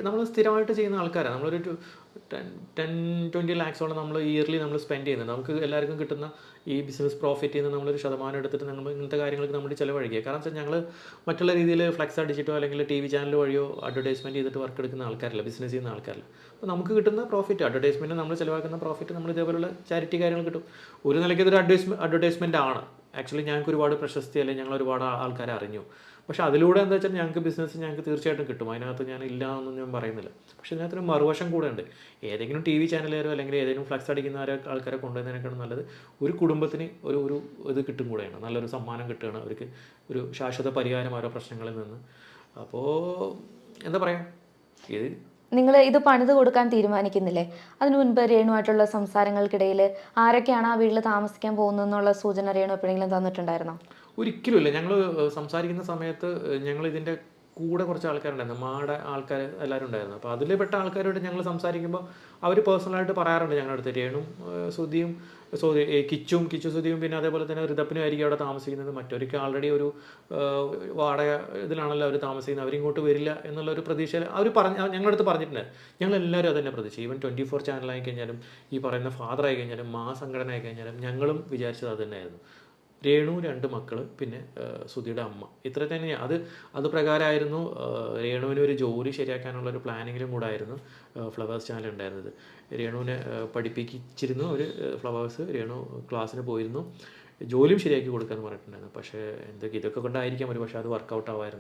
നമ്മൾ സ്ഥിരമായിട്ട് ചെയ്യുന്ന ആൾക്കാരാണ്. നമ്മളൊരു 10-20 ലാക്സോളം നമ്മൾ ഇയർലി നമ്മൾ സ്പെൻഡ് ചെയ്യുന്നുണ്ട്. നമുക്ക് എല്ലാവർക്കും കിട്ടുന്ന ഈ ബിസിനസ് പ്രോഫിറ്റിൽ നിന്ന് നമ്മളൊരു ശതമാനം എടുത്തിട്ട് നമ്മൾ ഇങ്ങനത്തെ കാര്യങ്ങൾക്ക് നമ്മൾ ചിലവഴിക്കുക. കാരണം വെച്ചാൽ ഞങ്ങൾ മറ്റുള്ള രീതിയിൽ ഫ്ലെക്സ് അടിച്ചിട്ടോ അല്ലെങ്കിൽ TV ചാനൽ വഴിയോ അഡ്വർടൈസ്മെൻറ്റ് ചെയ്തിട്ട് വർക്ക് എടുക്കുന്ന ആൾക്കാരല്ല, ബിസിനസ് ചെയ്യുന്ന ആൾക്കാരല്ല. അപ്പോൾ നമുക്ക് കിട്ടുന്ന പ്രോഫിറ്റ്, അഡ്വർടൈസ്മെൻറ്റ് നമ്മൾ ചിലവാക്കുന്ന പ്രോഫിറ്റ് നമ്മൾ ഇതേപോലുള്ള ചാരിറ്റി കാര്യങ്ങൾ കിട്ടും. ഒരു നിലയ്ക്ക് ഇതൊരു അഡ്വർടൈസ്മെൻറ്റ് ആണ്. ആക്ച്വലി ഞങ്ങൾക്ക് ഒരുപാട് പ്രശസ്തി അല്ലെങ്കിൽ ഞങ്ങൾ ഒരുപാട് ആൾക്കാരെ അറിഞ്ഞു. പക്ഷേ അതിലൂടെ എന്താ വെച്ചാൽ ഞങ്ങൾക്ക് ബിസിനസ് ഞങ്ങൾക്ക് തീർച്ചയായിട്ടും കിട്ടും. അതിനകത്ത് ഞാൻ ഇല്ല എന്നൊന്നും ഞാൻ പറയുന്നില്ല. പക്ഷേ ഇതിനകത്തൊരു മറുവശം കൂടെ ഉണ്ട്. ഏതെങ്കിലും TV ചാനലുകാരോ അല്ലെങ്കിൽ ഏതെങ്കിലും ഫ്ലക്സ് അടിക്കുന്ന ആൾക്കാരെ കൊണ്ടുവന്നതിനേക്കാളും നല്ലത് ഒരു കുടുംബത്തിന് ഒരു ഇത് കിട്ടും കൂടെയാണ്. നല്ലൊരു സമ്മാനം കിട്ടുകയാണ് അവർക്ക്, ഒരു ശാശ്വത പരിഹാരം ഓരോ പ്രശ്നങ്ങളിൽ നിന്ന്. അപ്പോൾ എന്താ പറയുക, ഇത് നിങ്ങൾ ഇത് പണിത് കൊടുക്കാൻ തീരുമാനിക്കുന്നില്ലേ? അതിനു മുൻപ് രേണുവായിട്ടുള്ള സംസാരങ്ങൾക്കിടയിൽ ആരൊക്കെയാണ് ആ വീട്ടിൽ താമസിക്കാൻ പോകുന്നതെന്നുള്ള സൂചന രേണു എപ്പോഴെങ്കിലും തന്നിട്ടുണ്ടായിരുന്നോ? ഒരിക്കലുമില്ല. ഞങ്ങൾ സംസാരിക്കുന്ന സമയത്ത് ഞങ്ങൾ ഇതിൻ്റെ കൂടെ കുറച്ച് ആൾക്കാരുണ്ടായിരുന്നു, മാടെ ആൾക്കാർ എല്ലാവരും ഉണ്ടായിരുന്നു. അപ്പോൾ അതിൽ പെട്ട ആൾക്കാരോട് ഞങ്ങൾ സംസാരിക്കുമ്പോൾ അവർ പേഴ്സണലായിട്ട് പറയാറുണ്ട് ഞങ്ങളുടെ അടുത്ത്, രേണും സുധിയും കിച്ചു സുധിയും പിന്നെ അതേപോലെ തന്നെ ഋതപ്പിനും ആയിരിക്കും അവിടെ താമസിക്കുന്നത്. മറ്റൊരിക്കൽ ആൾറെഡി ഒരു വാടക ഇതിലാണല്ലോ അവർ താമസിക്കുന്നത്, അവരിങ്ങോട്ട് വരില്ല എന്നുള്ളൊരു പ്രതീക്ഷയിൽ അവർ ഞങ്ങളുടെ അടുത്ത് പറഞ്ഞിട്ടുണ്ട്. ഞങ്ങളെല്ലാവരും അത് തന്നെ പ്രതീക്ഷ. ഈവൻ 24 ചാനലായി കഴിഞ്ഞാലും ഈ പറയുന്ന ഫാദർ ആയി കഴിഞ്ഞാലും സംഘടന ആയി കഴിഞ്ഞാലും ഞങ്ങളും വിചാരിച്ചത് അത് തന്നെയായിരുന്നു. രേണു, 2 മക്കൾ, പിന്നെ സുധിയുടെ അമ്മ, ഇത്ര തന്നെയാണ്. അത് പ്രകാരമായിരുന്നു രേണുവിന് ഒരു ജോലി ശരിയാക്കാനുള്ളൊരു പ്ലാനിങ്ങിലും കൂടെ ആയിരുന്നു ഫ്ലവേഴ്സ് ചാനൽ ഉണ്ടായിരുന്നത്. രേണുവിനെ പഠിപ്പിച്ചിരുന്നു അവർ ഫ്ലവേഴ്സ്. രേണു ക്ലാസ്സിന് പോയിരുന്നു, ജോലിയും ശരിയാക്കി കൊടുക്കാമെന്ന് പറഞ്ഞിട്ടുണ്ടായിരുന്നു. പക്ഷേ ഇതൊക്കെ കൊണ്ടായിരിക്കാം ഒരു പക്ഷേ അത് വർക്കൗട്ട് ആവായിരുന്നു.